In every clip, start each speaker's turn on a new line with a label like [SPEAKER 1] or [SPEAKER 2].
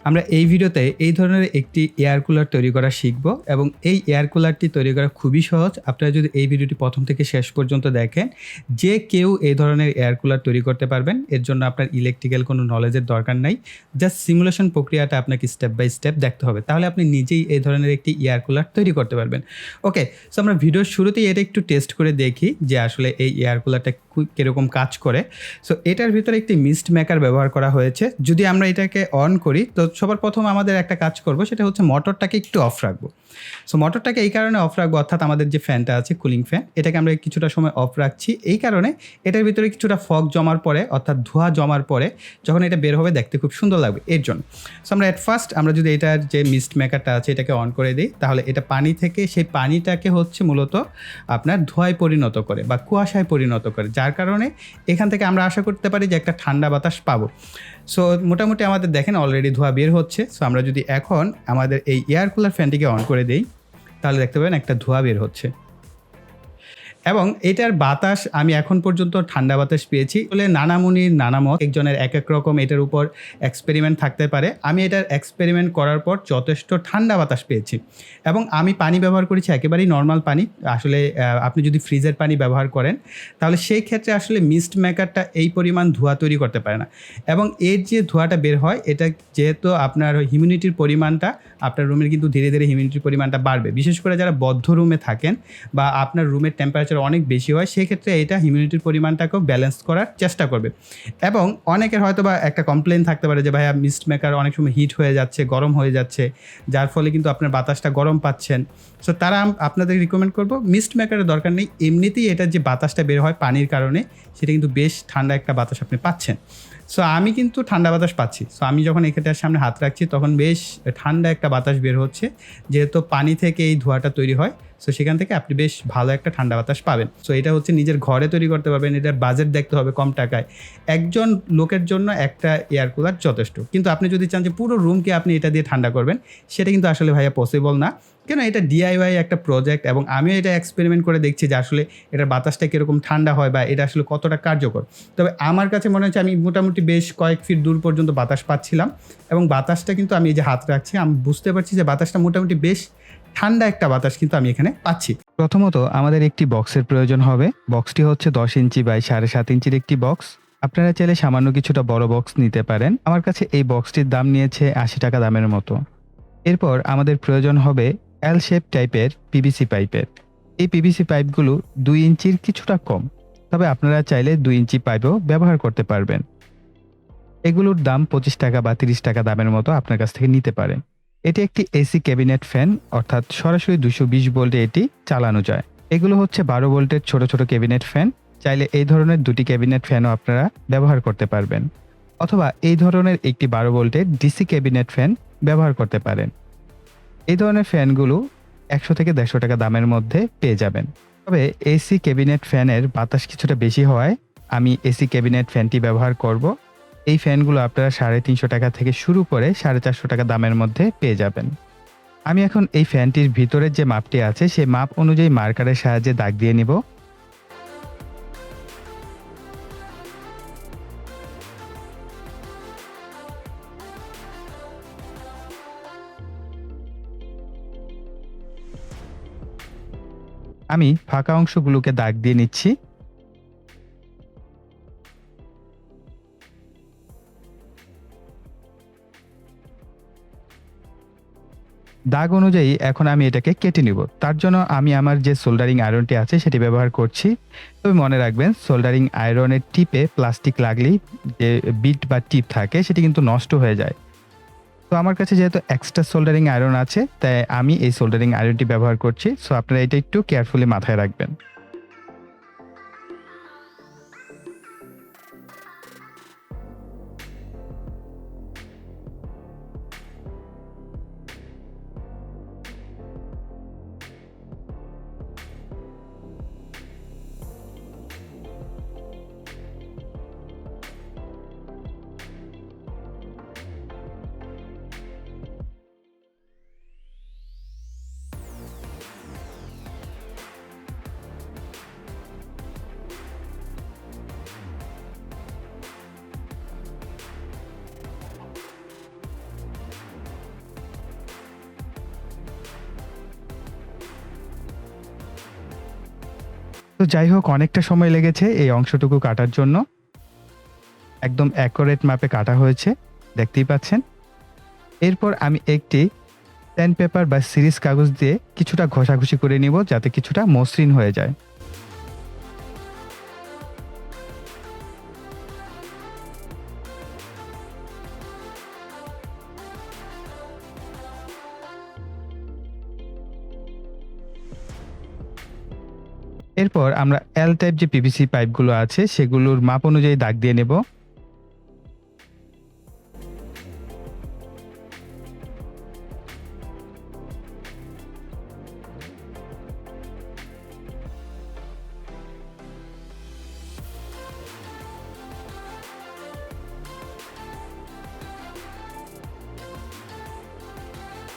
[SPEAKER 1] আমরা এই ভিডিওতে এই ধরনের একটি এয়ার কুলার তৈরি করা শিখব এবং এই এয়ার কুলারটি তৈরি করা খুবই সহজ। আপনারা যদি এই ভিডিওটি প্রথম থেকে শেষ পর্যন্ত দেখেন, যে কেউ এই ধরনের এয়ার কুলার তৈরি করতে পারবেন। এর জন্য আপনার ইলেকট্রিক্যাল কোনো নলেজের দরকার নাই, জাস্ট সিমুলেশন প্রক্রিয়াটা আপনাকে স্টেপ বাই স্টেপ দেখতে হবে, তাহলে আপনি নিজেই এই ধরনের একটি এয়ার কুলার তৈরি করতে পারবেন। ওকে, সো আমরা ভিডিওর শুরুতেই এটা একটু টেস্ট করে দেখি যে আসলে এই এয়ার কুলারটা কীরকম কাজ করে। সো এটার ভিতরে একটি মিস্ট মেকার ব্যবহার করা হয়েছে। যদি আমরা এটাকে অন করি, তো সবার প্রথম আমাদের একটা কাজ করব, সেটা হচ্ছে মোটরটাকে একটু অফ রাখবো। সো মোটরটাকে এই কারণে অফ রাখবো, অর্থাৎ আমাদের যে ফ্যানটা আছে, কুলিং ফ্যান, এটাকে আমরা কিছুটা সময় অফ রাখছি এই কারণে এটার ভিতরে কিছুটা ফগ জমার পরে, অর্থাৎ ধোঁয়া জমার পরে যখন এটা বের হবে দেখতে খুব সুন্দর লাগবে এর জন্য। সো আমরা এট ফার্স্ট আমরা যদি এটার যে মিস্ট মেকারটা আছে এটাকে অন করে দিই, তাহলে এটা পানি থেকে সেই পানিটাকে হচ্ছে মূলত আপনার ধোঁয়ায় পরিণত করে বা কুয়াশায় পরিণত করে, যার কারণে এখান থেকে আমরা আশা করতে পারি যে একটা ঠান্ডা বাতাস পাবো। সো মোটামুটি আমাদের দেখেন অলরেডি ধোঁয়া বের হচ্ছে। সো আমরা যদি এখন আমাদের এই এয়ার কুলার ফ্যানটিকে অন করে দিই, তাহলে দেখতে পাবেন একটা ধোঁয়া বের হচ্ছে এবং এটার বাতাস আমি এখন পর্যন্ত ঠান্ডা বাতাস পেয়েছি। বলে নানামুনির নানামত, একজনের এক এক রকম এটার উপর এক্সপেরিমেন্ট থাকতে পারে। আমি এটার এক্সপেরিমেন্ট করার পর যথেষ্ট ঠান্ডা বাতাস পেয়েছি এবং আমি পানি ব্যবহার করেছি একেবারেই নর্মাল পানি। আসলে আপনি যদি ফ্রিজের পানি ব্যবহার করেন তাহলে সেই ক্ষেত্রে আসলে মিস্ট মেকারটা এই পরিমাণ ধোঁয়া তৈরি করতে পারে না এবং এর যে ধোঁয়াটা বের হয়, এটা যেহেতু আপনার হিউমিডিটির পরিমাণটা, আপনার রুমের কিন্তু ধীরে ধীরে হিউমিডিটির পরিমাণটা বাড়বে, বিশেষ করে যারা বদ্ধ রুমে থাকেন বা আপনার রুমের টেম্পারেচার অনেক বেশি হয়, সেক্ষেত্রে এটা হিউমিডিটির পরিমাণটাকেও ব্যালেন্স করার চেষ্টা করবে। এবং অনেকের হয়তো বা একটা কমপ্লেন থাকতে পারে যে ভাইয়া মিস্ট মেকার অনেক সময় হিট হয়ে যাচ্ছে, গরম হয়ে যাচ্ছে, যার ফলে কিন্তু আপনার বাতাসটা গরম পাচ্ছেন। সো তারা আপনাদের রিকমেন্ড করবো মিস্ট মেকারের দরকার নেই, এমনিতেই এটার যে বাতাসটা বের হয় পানির কারণে সেটা কিন্তু বেশ ঠান্ডা একটা বাতাস আপনি পাচ্ছেন। সো আমি কিন্তু ঠান্ডা বাতাস পাচ্ছি। সো আমি যখন এটার সামনে হাত রাখছি তখন বেশ ঠান্ডা একটা বাতাস বের হচ্ছে, যেহেতু পানি থেকে এই ধোঁয়াটা তৈরি হয়। সো সেখান থেকে আপনি বেশ ভালো একটা ঠান্ডা বাতাস পাবেন। সো এটা হচ্ছে নিজের ঘরে তৈরি করতে পারবেন, এটার বাজেট দেখতে হবে কম টাকায়। একজন লোকের জন্য একটা এয়ার কুলার যথেষ্ট, কিন্তু আপনি যদি চান যে পুরো রুমকে আপনি এটা দিয়ে ঠান্ডা করবেন, সেটা কিন্তু আসলে ভাইয়া পসিবল না। কেন, এটা ডিআইওয়াই একটা প্রজেক্ট এবং আমিও এটা এক্সপেরিমেন্ট করে দেখছি যে আসলে এটার বাতাসটা কীরকম ঠান্ডা হয় বা এটা আসলে কতটা কার্যকর। তবে আমার কাছে মনে হচ্ছে আমি মোটামুটি বেশ কয়েক ফিট দূর পর্যন্ত বাতাস পাচ্ছিলাম এবং বাতাসটা কিন্তু আমি এই যে হাত রাখছি, আমি বুঝতে পারছি যে বাতাসটা মোটামুটি বেশ ঠান্ডা একটা বাতাস কিন্তু আমি এখানে পাচ্ছি। প্রথমত আমাদের একটি বক্সের প্রয়োজন হবে। বক্সটি হচ্ছে 10 ইঞ্চি বাই 7.5 ইঞ্চির একটি বক্স। আপনারা চাইলে সামান্য কিছুটা বড় বক্স নিতে পারেন। আমার কাছে এই বক্সটির দাম নিয়েছে 80 টাকা দামের মতো। এরপর আমাদের প্রয়োজন হবে এল শেপ টাইপের পিভিসি পাইপের। এই পিভিসি পাইপগুলো 2 ইঞ্চির কিছুটা কম, তবে আপনারা চাইলে 2 ইঞ্চি পাইপও ব্যবহার করতে পারবেন। এগুলোর দাম 25 টাকা বা 30 টাকা দামের মতো আপনার কাছ থেকে নিতে পারেন। এটি একটি এসি ক্যাবিনেট ফ্যান, অর্থাৎ সরাসরি 220 ভোল্টে এটি চালানো যায়। এগুলো হচ্ছে 12 ভোল্টের ছোট ছোট ক্যাবিনেট ফ্যান। চাইলে এই ধরনের দুটি ক্যাবিনেট ফ্যানও আপনারা ব্যবহার করতে পারবেন, অথবা এই ধরনের একটি 12 ভোল্টের ডিসি ক্যাবিনেট ফ্যান ব্যবহার করতে পারেন। এই ধরনের ফ্যানগুলো 100 থেকে 150 টাকা দামের মধ্যে পেয়ে যাবেন। তবে এসি ক্যাবিনেট ফ্যানের বাতাস কিছুটা বেশি হওয়ায় আমি এসি ক্যাবিনেট ফ্যানটি ব্যবহার করব। এই ফ্যানগুলো আপনারা 350 টাকা থেকে শুরু করে 450 টাকা দামের মধ্যে পেয়ে যাবেন। আমি এখন এই ফ্যানটির ভিতরের যে মাপটি আছে সেই মাপ অনুযায়ী মার্কারের সাহায্যে দাগ দিয়ে নিব। আমি ফাঁকা অংশগুলোকে দাগ দিয়ে নিচ্ছি। দাগ অনুযায়ী এখন আমি এটাকে কেটে নিব। তার জন্য আমি আমার যে সোল্ডারিং আয়রনটি আছে সেটি ব্যবহার করছি। তবে মনে রাখবেন, সোল্ডারিং আয়রনের টিপে প্লাস্টিক লাগলেই যে বিট বা টিপ থাকে সেটি কিন্তু নষ্ট হয়ে যায়। তো আমার কাছে যেহেতু এক্সট্রা সোল্ডারিং আয়রন আছে, তাই আমি এই সোল্ডারিং আয়রনটি ব্যবহার করছি। সো আপনারা এটা একটু কেয়ারফুলি মাথায় রাখবেন। তো যাই হোক, অনেকটা সময় লেগেছে এই অংশটুকু কাটার জন্য। একদম অ্যাকুরেট মাপে কাটা হয়েছে, দেখতেই পাচ্ছেন। এরপর আমি একটি স্যান্ডপেপার বা সিরিজ কাগজ দিয়ে কিছুটা ঘষাঘষি করে নিব যাতে কিছুটা মসৃণ হয়ে যায়। এরপর আমরা এল টাইপ যে পিভিসি পাইপগুলো আছে সেগুলোর মাপ অনুযায়ী দাগ দিয়ে নেব।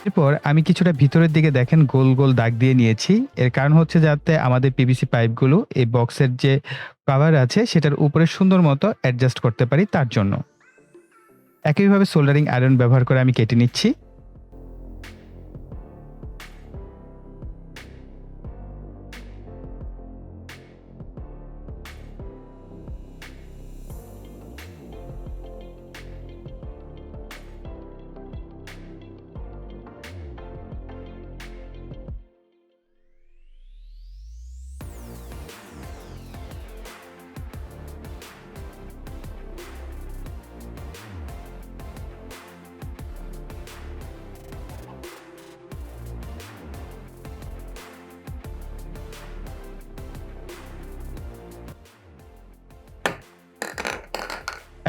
[SPEAKER 1] এরপর আমি কিছুটা ভিতরের দিকে দেখেন গোল, গোল দাগ দিয়ে নিয়েছি। এর কারণ হচ্ছে যাতে আমাদের পিভিসি পাইপগুলো এই বক্সের যে কভার আছে সেটার উপরে সুন্দর মতো অ্যাডজাস্ট করতে পারি তার জন্য। একইভাবে সোল্ডারিং আয়রন ব্যবহার করে আমি কেটে নিচ্ছি।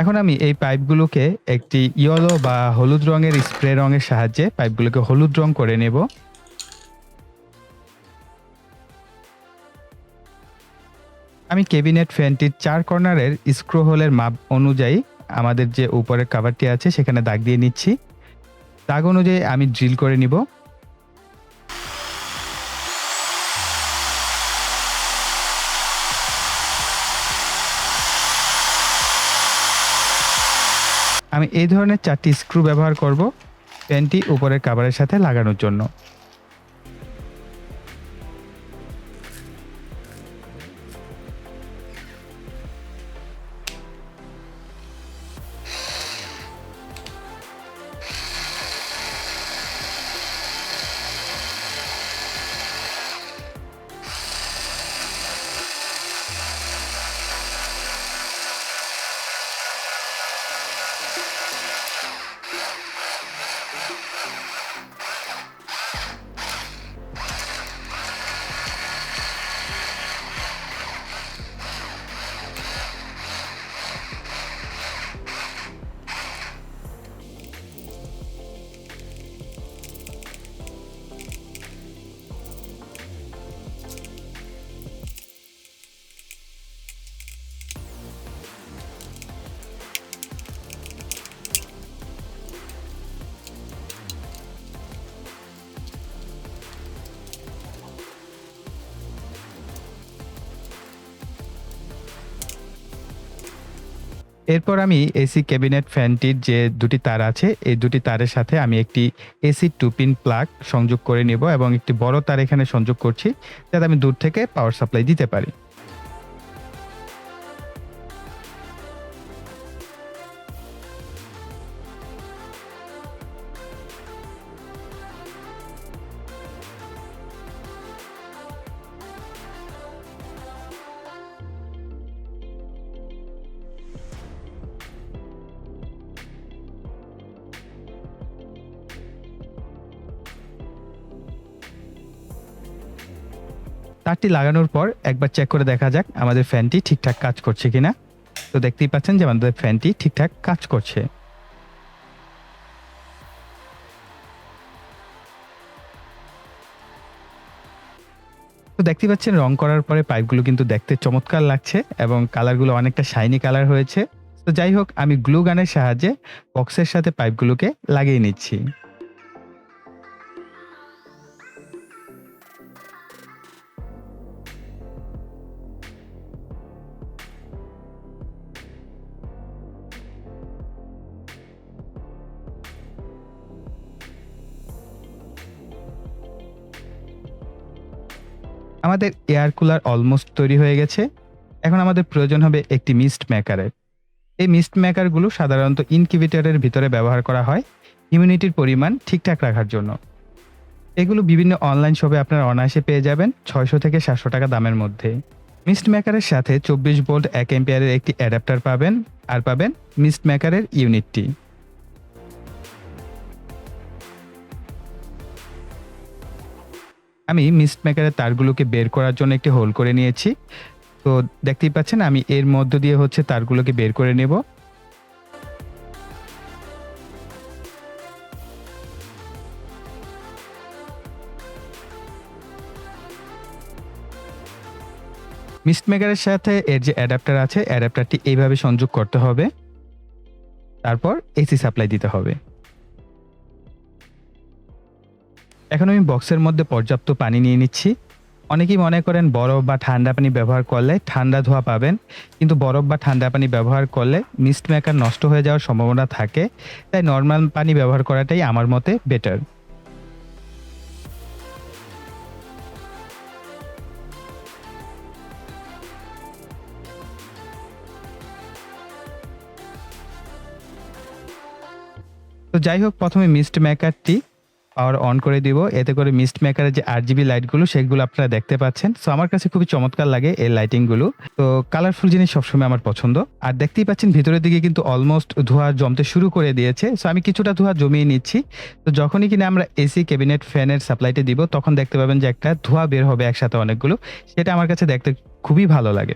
[SPEAKER 1] এখন আমি এই পাইপগুলোকে একটি ইয়েলো বা হলুদ রঙের স্প্রে রঙের সাহায্যে পাইপগুলোকে হলুদ রং করে নেব। আমি ক্যাবিনেট ফ্যানটির ৪ কর্নারের স্ক্রু হোলের মাপ অনুযায়ী আমাদের যে উপরের কভারটি আছে সেখানে দাগ দিয়ে নিচ্ছি। দাগ অনুযায়ী আমি ড্রিল করে নিব। আমি এই ধরনের ৪টি স্ক্রু ব্যবহার করব ফ্যানটি উপরের কভারের সাথে লাগানোর জন্য। এরপর আমি এসি ক্যাবিনেট ফ্যানটির যে ২টি তার আছে, এই ২টি তারের সাথে আমি একটি এসি 2 পিন প্লাগ সংযোগ করে নেব এবং একটি বড় তার এখানে সংযোগ করছি যাতে আমি দূর থেকে পাওয়ার সাপ্লাই দিতে পারি। তারটি লাগানোর পর একবার চেক করে দেখা যাক আমাদের ফ্যানটি ঠিকঠাক কাজ করছে কিনা। তো দেখতেই পাচ্ছেন যে আমাদের ফ্যানটি ঠিকঠাক কাজ করছে। তো দেখতেই পাচ্ছেন রং করার পরে পাইপগুলো কিন্তু দেখতে চমৎকার লাগছে এবং কালারগুলো অনেকটা শাইনি কালার হয়েছে। তো যাই হোক, আমি গ্লু গানের সাহায্যে বক্সের সাথে পাইপগুলোকে লাগিয়ে নিচ্ছি। আমাদের এয়ার কুলার অলমোস্ট তৈরি হয়ে গেছে। এখন আমাদের প্রয়োজন হবে একটি মিস্ট মেকারের। এই মিস্ট মেকারগুলো সাধারণত ইনকিউবেটরের ভিতরে ব্যবহার করা হয় হিউমিডিটির পরিমাণ ঠিকঠাক রাখার জন্য। এগুলো বিভিন্ন অনলাইন শপে আপনারা অনায়াসে পেয়ে যাবেন ৬০০ থেকে ৭০০ টাকা দামের মধ্যে। মিস্ট মেকারের সাথে ২৪ ভোল্ট ১ অ্যাম্পিয়ারের একটি অ্যাডাপ্টার পাবেন, আর পাবেন মিস্ট মেকারের ইউনিটটি। আমি মিস্ট মেকারের তারগুলোকে বের করার জন্য একটি হোল করে নিয়েছি। তো দেখতেই পাচ্ছেন আমি এর মধ্য দিয়ে তারগুলোকে বের করে নেব। মিস্ট মেকারের সাথে এর যে অ্যাডাপ্টার আছে, অ্যাডাপ্টারটি এইভাবে সংযোগ করতে হবে। তারপর এসি সাপ্লাই দিতে হবে। এখন আমি বক্সের মধ্যে পর্যাপ্ত পানি নিয়ে নিচ্ছি। অনেকেই মনে করেন বরফ বা ঠান্ডা পানি ব্যবহার করলে ঠান্ডা ধোঁয়া পাবেন, কিন্তু বরফ বা ঠান্ডা পানি ব্যবহার করলে মিস্ট মেকার নষ্ট হয়ে যাওয়ার সম্ভাবনা থাকে। তাই নর্মাল পানি ব্যবহার করাটাই আমার মতে বেটার। তো যাই হোক, প্রথমে মিস্ট মেকারটি পাওয়ার অন করে দিব। এতে করে মিস্ট মেকারের যে RGB লাইটগুলো সেগুলো আপনারা দেখতে পাচ্ছেন। সো আমার কাছে খুবই চমৎকার লাগে এই লাইটিংগুলো। তো কালারফুল জিনিস সবসময় আমার পছন্দ। আর দেখতেই পাচ্ছেন ভিতরের দিকে কিন্তু অলমোস্ট ধোঁয়া জমতে শুরু করে দিয়েছে। সো আমি কিছুটা ধোঁয়া জমিয়ে নিচ্ছি। তো যখনই কিনা আমরা এসি ক্যাবিনেট ফ্যানের সাপ্লাইটা দিব, তখন দেখতে পাবেন যে একটা ধোঁয়া বের হবে একসাথে অনেকগুলো। সেটা আমার কাছে দেখতে খুবই ভালো লাগে।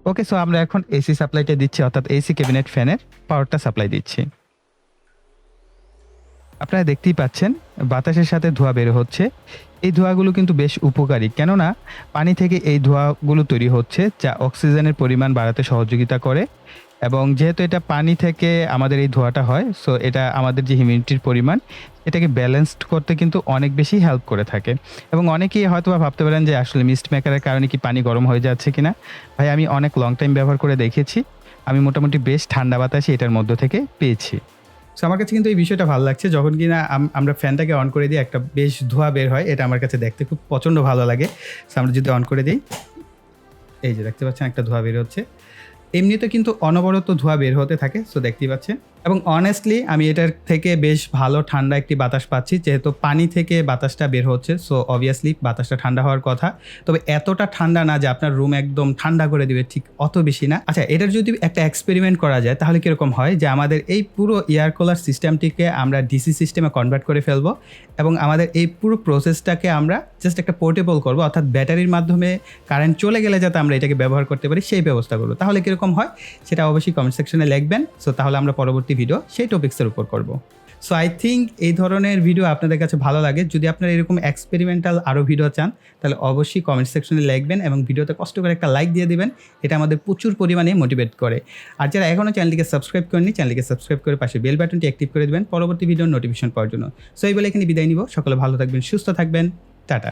[SPEAKER 1] ওকে, সো আমরা এখন এসি সাপ্লাইটা দিচ্ছি, অর্থাৎ এসি ক্যাবিনেট ফ্যানের পাওয়ারটা সাপ্লাই দিচ্ছি। আপনারা দেখতেই পাচ্ছেন বাতাসের সাথে ধোঁয়া বের হচ্ছে। এই ধোঁয়াগুলো কিন্তু বেশ উপকারী, কেননা পানি থেকে এই ধোঁয়াগুলো তৈরি হচ্ছে যা অক্সিজেনের পরিমাণ বাড়াতে সহযোগিতা করে। এবং যেহেতু এটা পানি থেকে আমাদের এই ধোঁয়াটা হয়, সো এটা আমাদের যে হিউমিডিটির পরিমাণ এটাকে ব্যালেন্সড করতে কিন্তু অনেক বেশি হেল্প করে থাকে। এবং অনেকেই হয়তোবা ভাবতে পারেন যে আসলে মিস্ট মেকারের কারণে কি পানি গরম হয়ে যাচ্ছে কিনা। ভাই, আমি অনেক লং টাইম ব্যবহার করে দেখেছি, আমি মোটামুটি বেশ ঠান্ডা বাতাসই এটার মধ্য থেকে পেয়েছি। সো আমার কাছে কিন্তু এই বিষয়টা ভালো লাগছে, যখন কিনা আমরা ফ্যানটাকে অন করে দিই একটা বেশ ধোঁয়া বের হয়, এটা আমার কাছে দেখতে খুব প্রচণ্ড ভালো লাগে। সো আমরা যদি অন করে দিই, এই যে দেখতে পাচ্ছেন একটা ধোঁয়া বের হচ্ছে। এমনিতে কিন্তু অনবরত ধোঁয়া বের হতে থাকে, সো দেখতেই পাচ্ছেন। এবং অনেস্টলি আমি এটার থেকে বেশ ভালো ঠান্ডা একটি বাতাস পাচ্ছি, যেহেতু পানি থেকে বাতাসটা বের হচ্ছে। সো অবভিয়াসলি বাতাসটা ঠান্ডা হওয়ার কথা, তবে এতটা ঠান্ডা না যে আপনার রুম একদম ঠান্ডা করে দিবে, ঠিক অত বেশি না। আচ্ছা, এটার যদি একটা এক্সপেরিমেন্ট করা যায় তাহলে কীরকম হয় যে আমাদের এই পুরো এয়ার কুলার সিস্টেমটিকে আমরা ডিসি সিস্টেমে কনভার্ট করে ফেলবো, এবং আমাদের এই পুরো প্রসেসটাকে আমরা জাস্ট একটা পোর্টেবল করবো, অর্থাৎ ব্যাটারির মাধ্যমে কারেন্ট চলে গেলে যাতে আমরা এটাকে ব্যবহার করতে পারি সেই ব্যবস্থা করবো। তাহলে কীরকম হয় সেটা অবশ্যই কমেন্ট সেকশনে লিখবেন। সো তাহলে আমরা পরবর্তী ভিডিও সেই টপিক্সের উপর করব। সো আই থিঙ্ক এই ধরনের ভিডিও আপনাদের কাছে ভালো লাগে। যদি আপনারা এরকম এক্সপেরিমেন্টাল আরও ভিডিও চান তাহলে অবশ্যই কমেন্ট সেকশনে লিখবেন এবং ভিডিওতে কষ্ট করে একটা লাইক দিয়ে দিবেন। এটা আমাদের প্রচুর পরিমাণে মোটিভেট করে। আর যারা এখনও চ্যানেলটিকে সাবস্ক্রাইব করেনি, চ্যানেলটিকে সাবস্ক্রাইব করে পাশে বেল বাটনটি অ্যাক্টিভ করে দেবেন পরবর্তী ভিডিওর নোটিফিকেশন পাওয়ার জন্য। সো এই বলে এখানে বিদায় নিব। সকলে ভালো থাকবেন, সুস্থ থাকবেন।